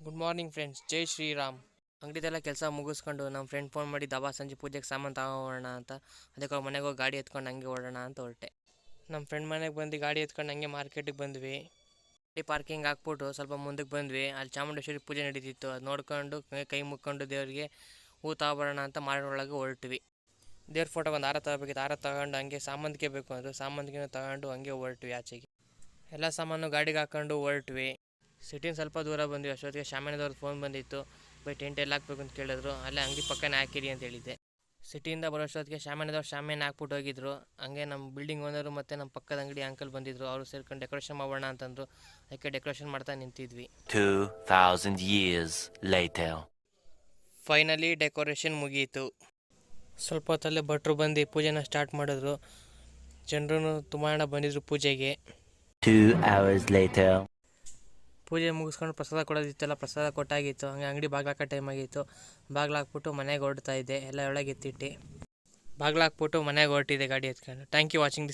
Good morning friends, ಜೈ ಶ್ರೀರಾಮ್. ಅಂಗಡಿದೆಲ್ಲ ಕೆಲಸ ಮುಗಿಸ್ಕೊಂಡು ನಮ್ಮ ಫ್ರೆಂಡ್ ಫೋನ್ ಮಾಡಿ ದಬಾ ಸಂಜೆ ಪೂಜೆಗೆ ಸಾಮಾನು ತಗೋಣ ಅಂತ. ಅದಕ್ಕೆ ಅವ್ರ ಮನೆಗೆ ಹೋಗಿ ಗಾಡಿ ಎತ್ಕೊಂಡು ಹಂಗೆ ಓಡೋಣ ಅಂತ ಹೊರಟೆ. ನಮ್ಮ ಫ್ರೆಂಡ್ ಮನೆಗೆ ಬಂದು ಗಾಡಿ ಎತ್ಕೊಂಡು ಹಂಗೆ ಮಾರ್ಕೆಟಿಗೆ ಬಂದ್ವಿ. ಗಾಡಿ ಪಾರ್ಕಿಂಗ್ ಹಾಕ್ಬಿಟ್ಟು ಸ್ವಲ್ಪ ಮುಂದಕ್ಕೆ ಬಂದ್ವಿ. ಅಲ್ಲಿ ಚಾಮುಂಡೇಶ್ವರಿ ಪೂಜೆ ನಡೀತಿತ್ತು. ಅದು ನೋಡ್ಕೊಂಡು ಕೈ ಮುಕ್ಕೊಂಡು ದೇವರಿಗೆ ಹೂ ತಗೊಬರೋಣ ಅಂತ ಮಾಡೋಳಗೆ ಹೊರಟ್ವಿ. ದೇವ್ರ ಫೋಟೋಗೆ ಒಂದು ಹಾರ ತಗೋಬೇಕಿತ್ತು. ಹಾರ ತಗೊಂಡು ಹಂಗೆ ಸಾಮಂತಿಗೆ ಬೇಕು ಅಂದರು. ಸಾಮಂತಿಗೆನೂ ತಗೊಂಡು ಹಂಗೆ ಹೊರಟ್ವಿ ಆಚೆಗೆ. ಎಲ್ಲ ಸಾಮಾನು ಗಾಡಿಗೆ ಹಾಕ್ಕೊಂಡು ಹೊರಟ್ವಿ. ಸಿಟಿನ ಸ್ವಲ್ಪ ದೂರ ಬಂದ್ವಿ. ಅಷ್ಟೊತ್ತಿಗೆ ಶಾಮಿಯಾನದವ್ರದ್ದು ಫೋನ್ ಬಂದಿತ್ತು. ಬೈ ಟೆಂಟ್ ಎಲ್ಲ ಹಾಕ್ಬೇಕು ಅಂತ ಕೇಳಿದ್ರು. ಅಲ್ಲೇ ಅಂಗಡಿ ಪಕ್ಕನೇ ಹಾಕಿರಿ ಅಂತ ಹೇಳಿದ್ದೆ. ಸಿಟಿಯಿಂದ ಬರೋಷ್ಟೊತ್ತಿಗೆ ಶಾಮಿಯಾನದವ್ರು ಶಾಮಿಯಾನ ಹಾಕ್ಬಿಟ್ಟು ಹೋಗಿದ್ರು. ಹಂಗೆ ನಮ್ಮ ಬಿಲ್ಡಿಂಗ್ ಓನರು ಮತ್ತು ನಮ್ಮ ಪಕ್ಕದ ಅಂಗಡಿ ಅಂಕಲ್ ಬಂದಿದ್ದರು. ಅವರು ಸೇರ್ಕೊಂಡು ಡೆಕೋರೇಷನ್ ಮಾಡೋಣ ಅಂತಂದರು. ಅದಕ್ಕೆ ಡೆಕೋರೇಷನ್ ಮಾಡ್ತಾ ನಿಂತಿದ್ವಿ. 2000 years later. ಫೈನಲಿ ಡೆಕೋರೇಷನ್ ಮುಗೀತು. ಸ್ವಲ್ಪ ಹೊತ್ತಲ್ಲೇ ಭಟ್ರು ಬಂದು ಪೂಜೆನ ಸ್ಟಾರ್ಟ್ ಮಾಡಿದ್ರು. ಜನರು ತುಂಬ ಜನ ಬಂದಿದ್ರು ಪೂಜೆಗೆ. 2 hours later. ಪೂಜೆ ಮುಗಿಸ್ಕೊಂಡು ಪ್ರಸಾದ ಕೊಡೋದಿತ್ತಲ್ಲ, ಪ್ರಸಾದ ಕೊಟ್ಟಾಗಿತ್ತು. ಹಂಗೆ ಅಂಗಡಿ ಬಾಗ್ಲಾಕ ಟೈಮ್ ಆಗಿತ್ತು. ಬಾಗ್ಲಾಕ್ಬಿಟ್ಟು ಮನೆಗೆ ಹೊರಡ್ತಾ ಇದ್ದೆ. ಎಲ್ಲ ಒಳಗೆ ಎತ್ತಿಟ್ಟು ಬಾಗ್ಲಾಕ್ಬಿಟ್ಟು ಮನೆಗೆ ಹೊರಟಿದ್ದೆ ಗಾಡಿ ಎತ್ಕೊಂಡು. Thank you watching this.